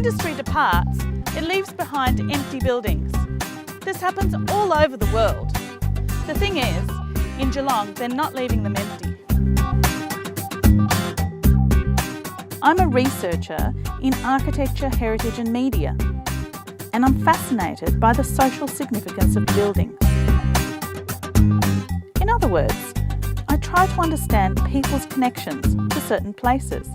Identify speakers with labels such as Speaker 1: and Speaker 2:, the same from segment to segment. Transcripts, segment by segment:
Speaker 1: industry departs, it leaves behind empty buildings. This happens all over the world. The thing is, in Geelong, they're not leaving them empty. I'm a researcher in architecture, heritage and media, and I'm fascinated by the social significance of buildings. In other words, I try to understand people's connections to certain places.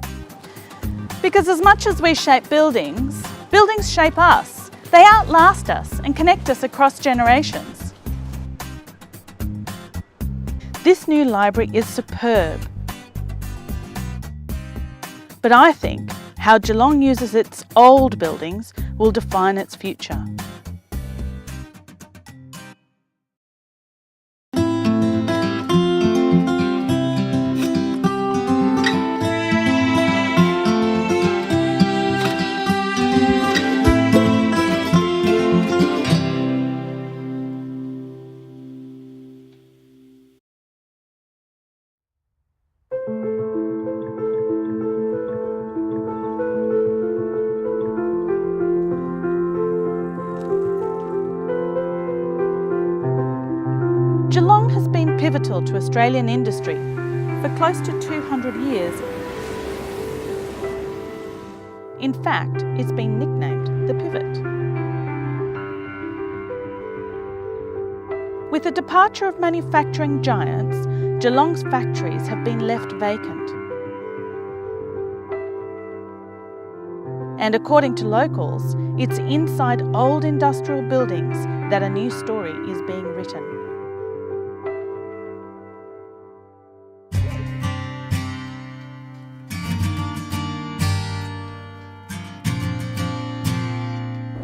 Speaker 1: Because as much as we shape buildings, buildings shape us. They outlast us and connect us across generations. This new library is superb. But I think how Geelong uses its old buildings will define its future. Geelong has been pivotal to Australian industry for close to 200 years. In fact, it's been nicknamed the Pivot. With the departure of manufacturing giants, Geelong's factories have been left vacant. And according to locals, it's inside old industrial buildings that a new story is being written.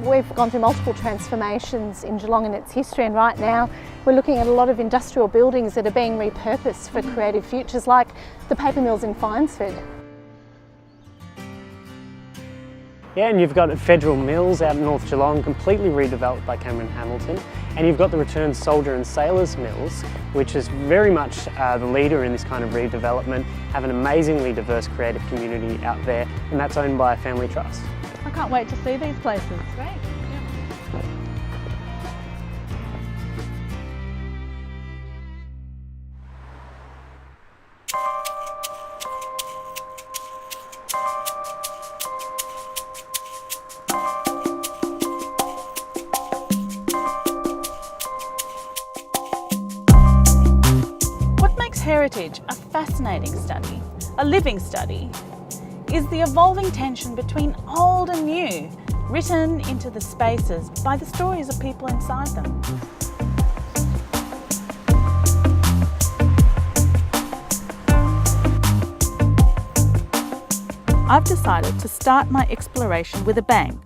Speaker 2: We've gone through multiple transformations in Geelong in its history, and right now we're looking at a lot of industrial buildings that are being repurposed for creative futures, like the paper mills in Finesford.
Speaker 3: Yeah, and you've got Federal Mills out in North Geelong, completely redeveloped by Cameron Hamilton. And you've got the returned Soldier and Sailors Mills, which is very much the leader in this kind of redevelopment, have an amazingly diverse creative community out there, and that's owned by a family trust.
Speaker 1: I can't wait to see these places. Great. What makes heritage a fascinating study, a living study, is the evolving tension between old and new, written into the spaces by the stories of people inside them. I've decided to start my exploration with a bang.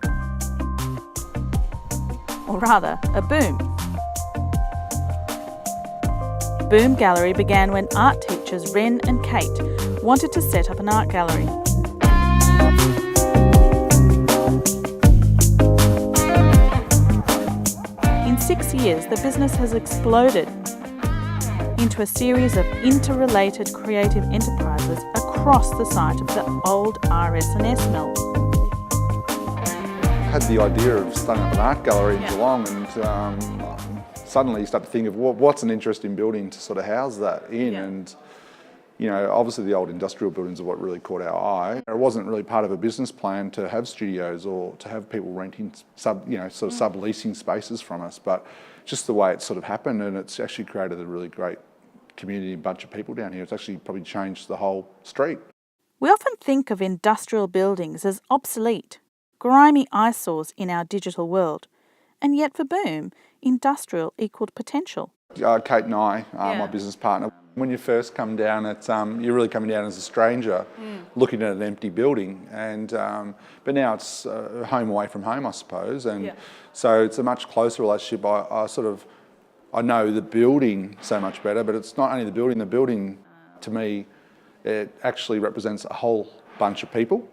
Speaker 1: Or rather, a boom. Boom Gallery began when art teachers Ren and Kate wanted to set up an art gallery. In 6 years, the business has exploded into a series of interrelated creative enterprises across the site of the old RS&S mill.
Speaker 4: I had the idea of starting up an art gallery in Geelong, and suddenly you start to think of what's an interesting building to sort of house that in. And you know, obviously the old industrial buildings are what really caught our eye. It wasn't really part of a business plan to have studios or to have people renting subleasing spaces from us, but just the way it sort of happened, and it's actually created a really great community, bunch of people down here. It's actually probably changed the whole street.
Speaker 1: We often think of industrial buildings as obsolete, grimy eyesores in our digital world, and yet for Boom, industrial equaled potential.
Speaker 4: Kate and I, my business partner, when you first come down, it's you're really coming down as a stranger, looking at an empty building, and but now it's home away from home, I suppose, and so it's a much closer relationship. I know the building so much better, but it's not only the building. The building, to me, it actually represents a whole bunch of people.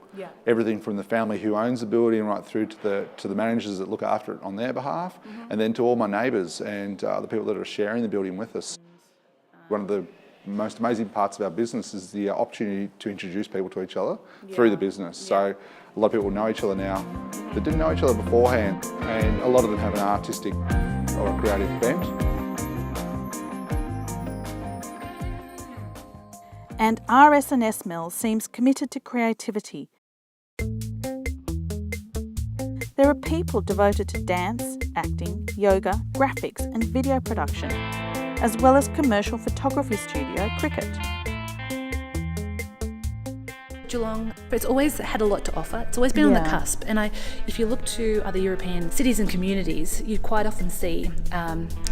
Speaker 4: Everything from the family who owns the building right through to the managers that look after it on their behalf, and then to all my neighbours and the people that are sharing the building with us. One of the most amazing parts of our business is the opportunity to introduce people to each other through the business. So a lot of people know each other now that didn't know each other beforehand, and a lot of them have an artistic or a creative bent.
Speaker 1: And RS&S Mills seems committed to creativity. There are people devoted to dance, acting, yoga, graphics and video production, as well as commercial photography studio Cricket.
Speaker 5: Geelong, it's always had a lot to offer. It's always been on the cusp. And if you look to other European cities and communities, you quite often see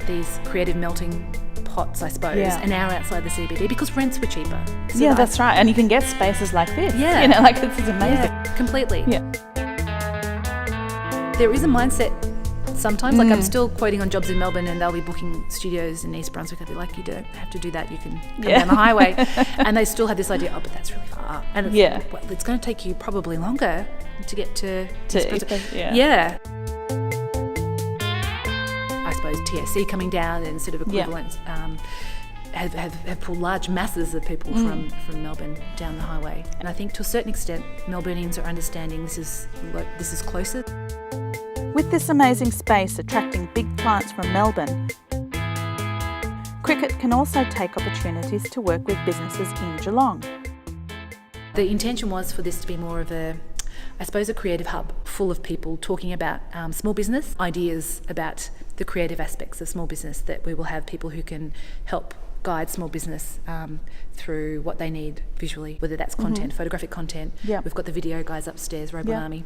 Speaker 5: these creative melting pots, I suppose, an hour outside the CBD because rents were cheaper. So
Speaker 1: that's right. And you can get spaces like this.
Speaker 5: Yeah.
Speaker 1: You know, like this is amazing.
Speaker 5: Yeah, completely.
Speaker 1: Yeah.
Speaker 5: There is a mindset sometimes, like I'm still quoting on jobs in Melbourne and they'll be booking studios in East Brunswick. I'll be like, you don't have to do that, you can come down the highway. And they still have this idea, oh, but that's really far. And it's, well, it's going to take you probably longer to get to East Brunswick. Yeah. I suppose TSC coming down and sort of equivalents have pulled large masses of people from Melbourne down the highway. And I think to a certain extent, Melburnians are understanding this is closer.
Speaker 1: With this amazing space attracting big clients from Melbourne, Cricket can also take opportunities to work with businesses in Geelong.
Speaker 5: The intention was for this to be more of a creative hub full of people talking about small business, ideas about the creative aspects of small business, that we will have people who can help guide small business through what they need visually, whether that's content, photographic content. We've got the video guys upstairs, Robot Army,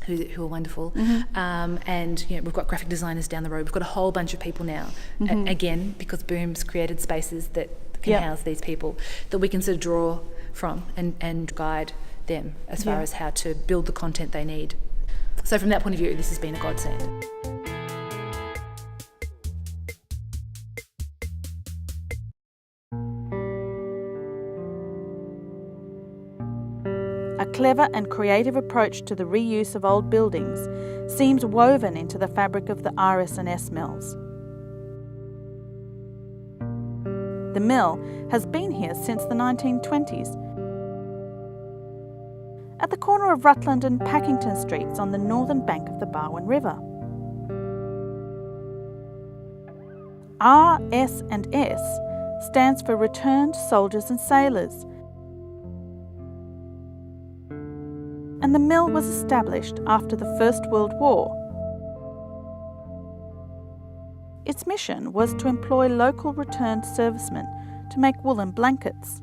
Speaker 5: who are wonderful. And we've got graphic designers down the road. We've got a whole bunch of people now, again, because Boom's created spaces that can house these people, that we can sort of draw from and guide them as far as how to build the content they need. So from that point of view, this has been a godsend.
Speaker 1: A clever and creative approach to the reuse of old buildings seems woven into the fabric of the RS&S mills. The mill has been here since the 1920s. At the corner of Rutland and Packington Streets on the northern bank of the Barwon River. RS&S stands for Returned Soldiers and Sailors, and the mill was established after the First World War. Its mission was to employ local returned servicemen to make woolen blankets.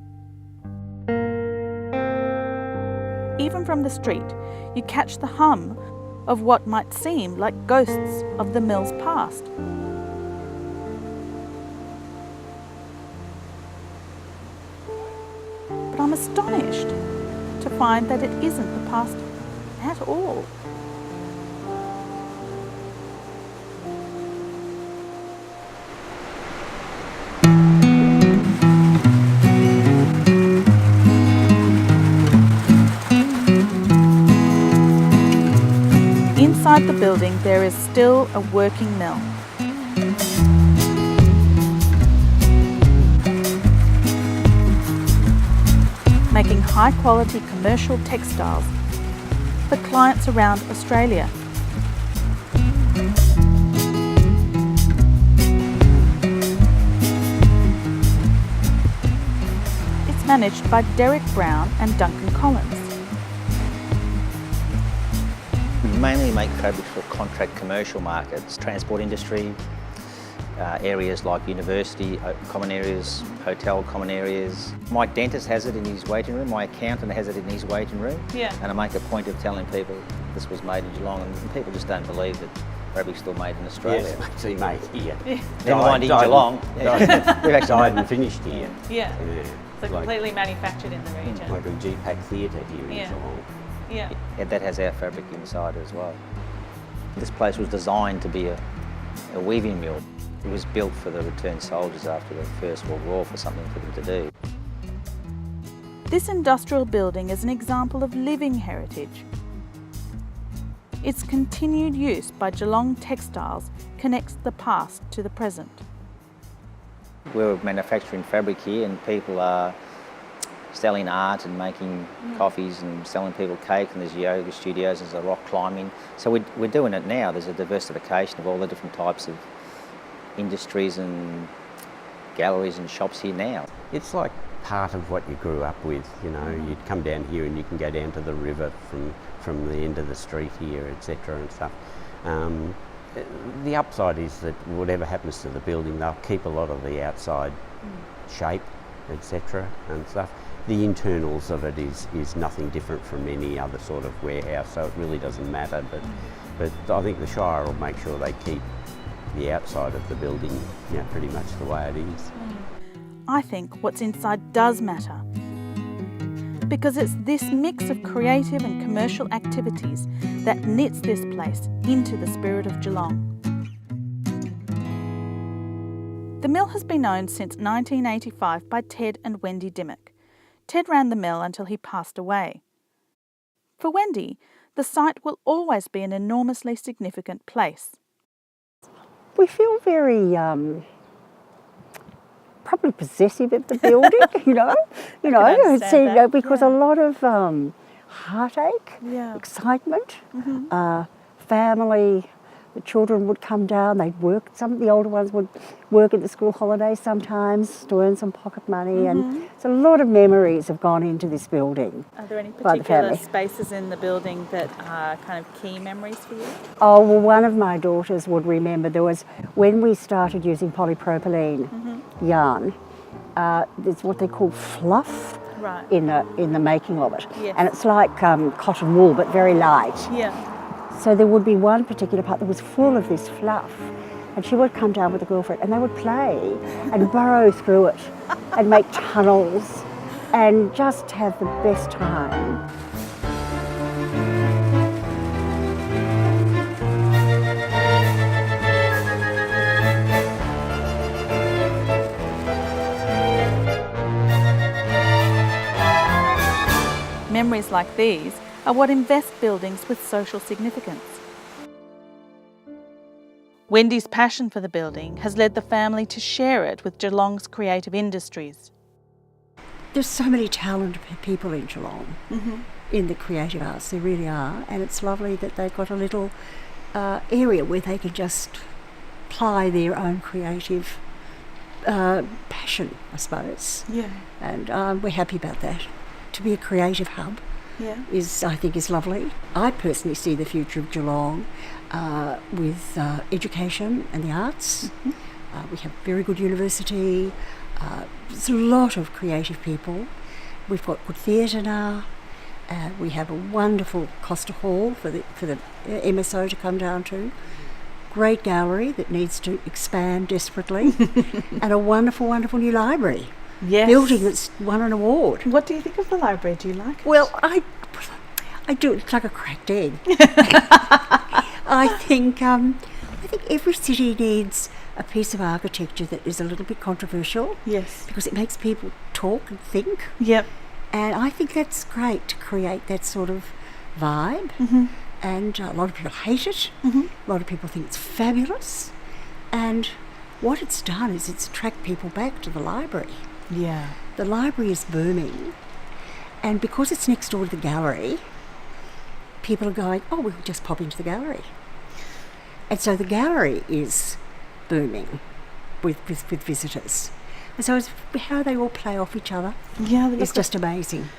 Speaker 1: Even from the street, you catch the hum of what might seem like ghosts of the mill's past. But I'm astonished to find that it isn't the past at all. Inside the building, there is still a working mill. Making high-quality commercial textiles for clients around Australia. It's managed by Derek Brown and Duncan Collins.
Speaker 6: We mainly make fabrics for contract commercial markets, transport industry, areas like university, common areas, hotel common areas. My dentist has it in his waiting room, my accountant has it in his waiting room. And I make a point of telling people this was made in Geelong, and people just don't believe that fabric's still made in Australia.
Speaker 7: Yes, it's actually made here.
Speaker 6: Never mind in Geelong.
Speaker 7: We've actually died and finished here.
Speaker 1: So completely manufactured in the region.
Speaker 7: Like a GPAC theatre here in Geelong.
Speaker 6: And that has our fabric inside as well. This place was designed to be a weaving mill. It was built for the returned soldiers after the First World War, for something for them to do.
Speaker 1: This industrial building is an example of living heritage. Its continued use by Geelong Textiles connects the past to the present.
Speaker 6: We're manufacturing fabric here and people are selling art and making coffees and selling people cake, and there's yoga studios, there's a rock climbing. So we're doing it now. There's a diversification of all the different types of industries and galleries and shops here now.
Speaker 7: It's like part of what you grew up with, you know. You'd come down here and you can go down to the river from the end of the street here, etc. and stuff. The upside is that whatever happens to the building, they'll keep a lot of the outside shape, etc. and stuff. The internals of it is nothing different from any other sort of warehouse, so it really doesn't matter. But I think the Shire will make sure they keep the outside of the building, you know, pretty much the way it is.
Speaker 1: I think what's inside does matter, because it's this mix of creative and commercial activities that knits this place into the spirit of Geelong. The mill has been owned since 1985 by Ted and Wendy Dimmock. Ted ran the mill until he passed away. For Wendy, the site will always be an enormously significant place.
Speaker 8: We feel very probably possessive of the building, because a lot of heartache, excitement, family. The children would come down, they'd work, some of the older ones would work at the school holidays sometimes to earn some pocket money, and so a lot of memories have gone into this building.
Speaker 1: Are there any particular spaces in the building that are kind of key memories for you?
Speaker 8: Oh, well, one of my daughters would remember there was, when we started using polypropylene yarn, there's what they call fluff in the making of it.
Speaker 1: Yes.
Speaker 8: And it's like cotton wool, but very light.
Speaker 1: Yeah.
Speaker 8: So there would be one particular part that was full of this fluff, and she would come down with a girlfriend and they would play and burrow through it and make tunnels and just have the best time.
Speaker 1: Memories like these are what invest buildings with social significance. Wendy's passion for the building has led the family to share it with Geelong's creative industries.
Speaker 9: There's so many talented people in Geelong, in the creative arts, there really are, and it's lovely that they've got a little area where they can just ply their own creative passion, I suppose.
Speaker 1: Yeah.
Speaker 9: And we're happy about that. To be a creative hub I think is lovely. I personally see the future of Geelong with education and the arts. We have a very good university. There's a lot of creative people. We've got good theatre now. We have a wonderful Costa Hall for the MSO to come down to. Great gallery that needs to expand desperately, and a wonderful, wonderful new library.
Speaker 1: Yes.
Speaker 9: Building that's won an award.
Speaker 1: What do you think of the library? Do you like it?
Speaker 9: Well, I do. It's like a cracked egg. I think every city needs a piece of architecture that is a little bit controversial.
Speaker 1: Yes.
Speaker 9: Because it makes people talk and think.
Speaker 1: Yep.
Speaker 9: And I think that's great to create that sort of vibe. And a lot of people hate it. A lot of people think it's fabulous. And what it's done is it's attracted people back to the library.
Speaker 1: Yeah.
Speaker 9: The library is booming, and because it's next door to the gallery, people are going, oh, we'll just pop into the gallery. And so the gallery is booming with visitors. And so it's how they all play off each other.
Speaker 1: Yeah,
Speaker 9: it's just amazing.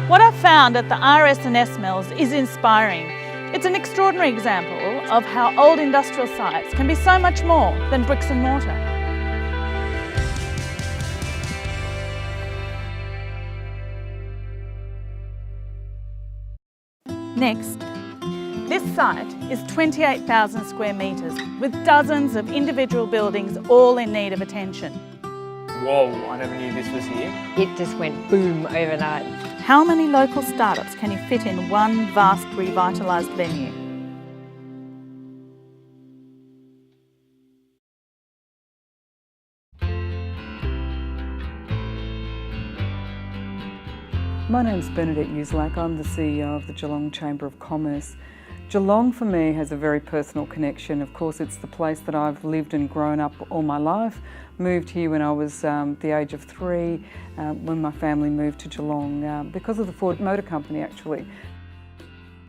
Speaker 1: What I've found at the RS&S mills is inspiring. It's an extraordinary example of how old industrial sites can be so much more than bricks and mortar. Next, this site is 28,000 square metres with dozens of individual buildings all in need of attention.
Speaker 10: Whoa, I never knew this was here.
Speaker 11: It just went boom overnight.
Speaker 1: How many local startups can you fit in one vast revitalised venue?
Speaker 12: My name's Bernadette Uselak. I'm the CEO of the Geelong Chamber of Commerce. Geelong for me has a very personal connection. Of course, it's the place that I've lived and grown up all my life. Moved here when I was the age of 3, when my family moved to Geelong because of the Ford Motor Company actually.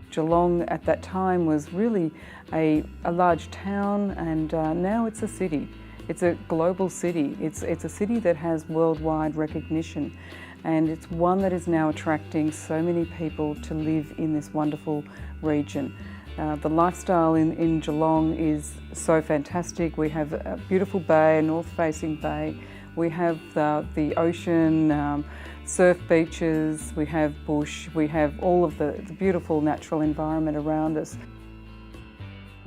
Speaker 12: Geelong at that time was really a large town, and now it's a city. It's a global city. It's a city that has worldwide recognition, and it's one that is now attracting so many people to live in this wonderful region. The lifestyle in Geelong is so fantastic. We have a beautiful bay, a north-facing bay. We have the ocean, surf beaches, we have bush, we have all of the beautiful natural environment around us.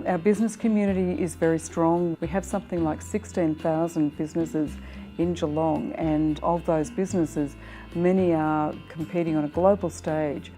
Speaker 12: Our business community is very strong. We have something like 16,000 businesses in Geelong, and of those businesses, many are competing on a global stage.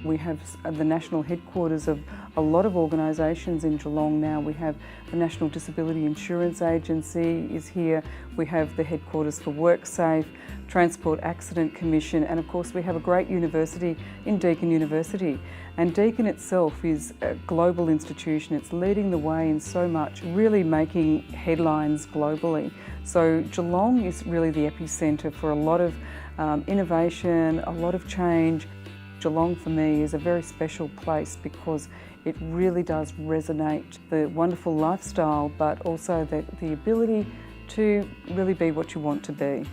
Speaker 12: We have the national headquarters of a lot of organisations in Geelong now. We have the National Disability Insurance Agency is here. We have the headquarters for WorkSafe, Transport Accident Commission, and of course we have a great university in Deakin University. And Deakin itself is a global institution. It's leading the way in so much, really making headlines globally. So Geelong is really the epicentre for a lot of innovation, a lot of change. Geelong for me is a very special place because it really does resonate the wonderful lifestyle, but also the ability to really be what you want to be.